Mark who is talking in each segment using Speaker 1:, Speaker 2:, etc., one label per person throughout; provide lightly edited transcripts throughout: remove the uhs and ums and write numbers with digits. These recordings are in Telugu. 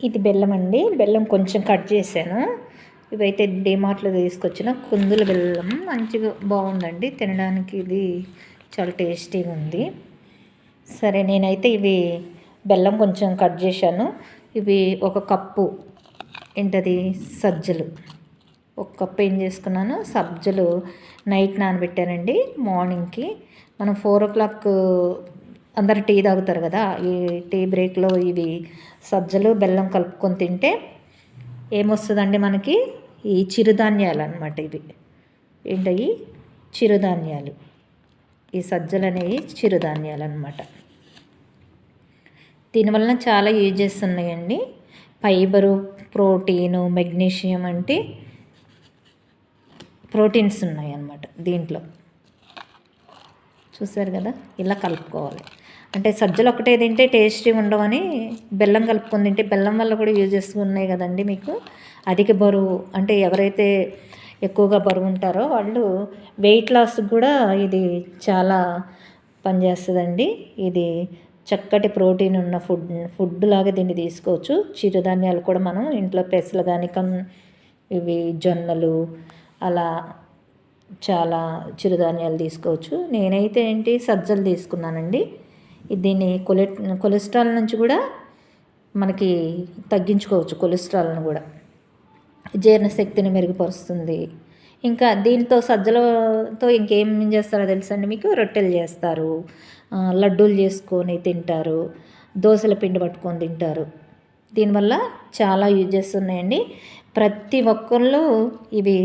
Speaker 1: ఇది బెల్లం అండి. బెల్లం కొంచెం కట్ చేశాను. ఇవైతే డిమార్ట్లో తీసుకొచ్చిన కుందుల బెల్లం. మంచిగా బాగుందండి తినడానికి. ఇది చాలా టేస్టీగా ఉంది. సరే నేనైతే ఇవి బెల్లం కొంచెం కట్ చేశాను. ఇవి ఒక కప్పు ఏంటది సజ్జలు, ఒక కప్పు ఏం చేసుకున్నాను సజ్జలు నైట్ నానబెట్టానండి. మార్నింగ్కి మనం 4 o'clock అందరు టీ తాగుతారు కదా, ఈ టీ బ్రేక్లో ఇవి సజ్జలు బెల్లం కలుపుకొని తింటే ఏమొస్తుందండి మనకి, ఈ చిరుధాన్యాలు అన్నమాట. ఇవి ఏంటవి చిరుధాన్యాలు. ఈ సజ్జలు అనేవి చిరుధాన్యాలు అన్నమాట. దీనివలన చాలా యూజెస్ ఉన్నాయండి. ఫైబరు, ప్రోటీను, మెగ్నీషియం అంటే ప్రోటీన్స్ ఉన్నాయి అన్నమాట దీంట్లో. చూసారు కదా, ఇలా కలుపుకోవాలి. అంటే సజ్జలు ఒకటే తింటే టేస్టీ ఉండవని బెల్లం కలుపుకొని తింటే, బెల్లం వల్ల కూడా యూజెస్ ఉన్నాయి కదండి మీకు. అధిక బరువు అంటే ఎవరైతే ఎక్కువగా బరువు ఉంటారో వాళ్ళు వెయిట్ లాస్ కూడా ఇది చాలా పనిచేస్తుందండి. ఇది చక్కటి ప్రోటీన్ ఉన్న ఫుడ్ లాగా దీన్ని తీసుకోవచ్చు. చిరుధాన్యాలు కూడా మనం ఇంట్లో పెసలు కానీ ఇవి జొన్నలు అలా చాలా చిరుధాన్యాలు తీసుకోవచ్చు. నేనైతే ఏంటి సజ్జలు తీసుకున్నానండి. దీన్ని కొలెస్ట్రాల్ నుంచి కూడా మనకి తగ్గించుకోవచ్చు. కొలెస్ట్రాల్ను కూడా జీర్ణశక్తిని మెరుగుపరుస్తుంది. ఇంకా దీంతో సజ్జలతో ఇంకేం చేస్తారో తెలుసండి మీకు. రొట్టెలు చేస్తారు, లడ్డూలు చేసుకొని తింటారు, దోశల పిండి పట్టుకొని తింటారు. దీనివల్ల చాలా యూజెస్ ఉన్నాయండి. ప్రతి ఒక్కళ్ళు ఇవి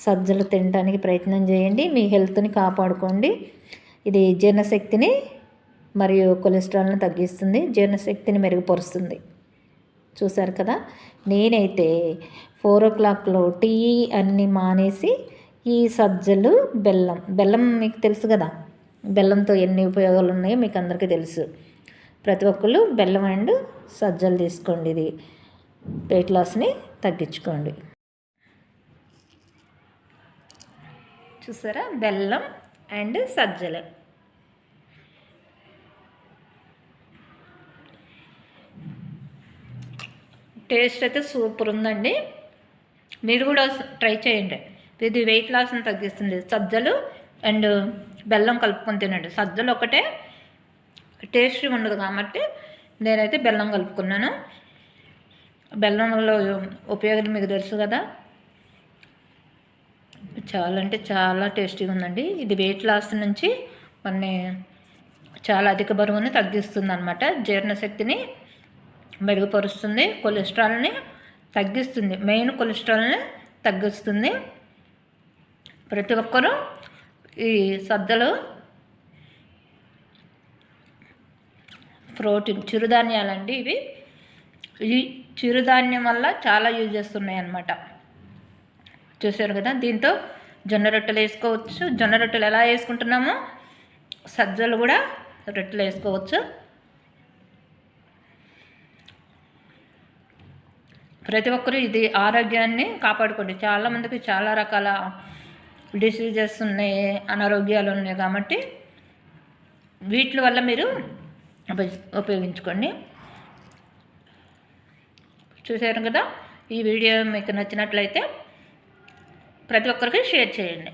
Speaker 1: సజ్జలు తినడానికి ప్రయత్నం చేయండి. మీ హెల్త్ని కాపాడుకోండి. ఇది జీర్ణశక్తిని మరియు కొలెస్ట్రాల్ని తగ్గిస్తుంది, జీర్ణశక్తిని మెరుగుపరుస్తుంది. చూసారు కదా, నేనైతే 4 o'clockలో టీ అన్నీ మానేసి ఈ సజ్జలు బెల్లం మీకు తెలుసు కదా, బెల్లంతో ఎన్ని ఉపయోగాలు ఉన్నాయో మీకు అందరికీ తెలుసు. ప్రతి ఒక్కళ్ళు బెల్లం అండ్ సజ్జలు తీసుకోండి. ఇది వెయిట్ లాస్ని తగ్గించుకోండి. చూసారా, బెల్లం అండ్ సజ్జలు. టేస్ట్ అయితే సూపర్ ఉందండి. మీరు కూడా ట్రై చేయండి. ఇది వెయిట్ లాస్ని తగ్గిస్తుంది. సజ్జలు అండ్ బెల్లం కలుపుకొని తినండి. సజ్జలు ఒకటే టేస్టీ ఉండదు కాబట్టి నేనైతే బెల్లం కలుపుకున్నాను. బెల్లంలో ఉపయోగాలు మీకు తెలుసు కదా. చాలా అంటే చాలా టేస్టీగా ఉందండి. ఇది వెయిట్ లాస్ నుంచి మన చాలా అధిక బరువుని తగ్గిస్తుంది అన్నమాట. జీర్ణశక్తిని మెరుగుపరుస్తుంది, కొలెస్ట్రాల్ని తగ్గిస్తుంది. మెయిన్ కొలెస్ట్రాల్ని తగ్గిస్తుంది. ప్రతి ఒక్కరూ ఈ సజ్జలు ప్రోటీన్ చిరుధాన్యాలండి. ఇవి ఈ చిరుధాన్యం వల్ల చాలా యూజెస్ ఉన్నాయి అన్నమాట. చూసారు కదా, దీంతో జొన్న రొట్టెలు వేసుకోవచ్చు. జొన్న రొట్టెలు ఎలా వేసుకుంటున్నామో సజ్జలు కూడా రొట్టెలు వేసుకోవచ్చు. ప్రతి ఒక్కరూ ఇది ఆరోగ్యాన్ని కాపాడుకోండి. చాలామందికి చాలా రకాల డిసీజెస్ ఉన్నాయి, అనారోగ్యాలు ఉన్నాయి కాబట్టి వీటి వల్ల మీరు ఉపయోగించుకోండి. చూసారు కదా, ఈ వీడియో మీకు నచ్చినట్లయితే ప్రతి ఒక్కరికి షేర్ చేయండి.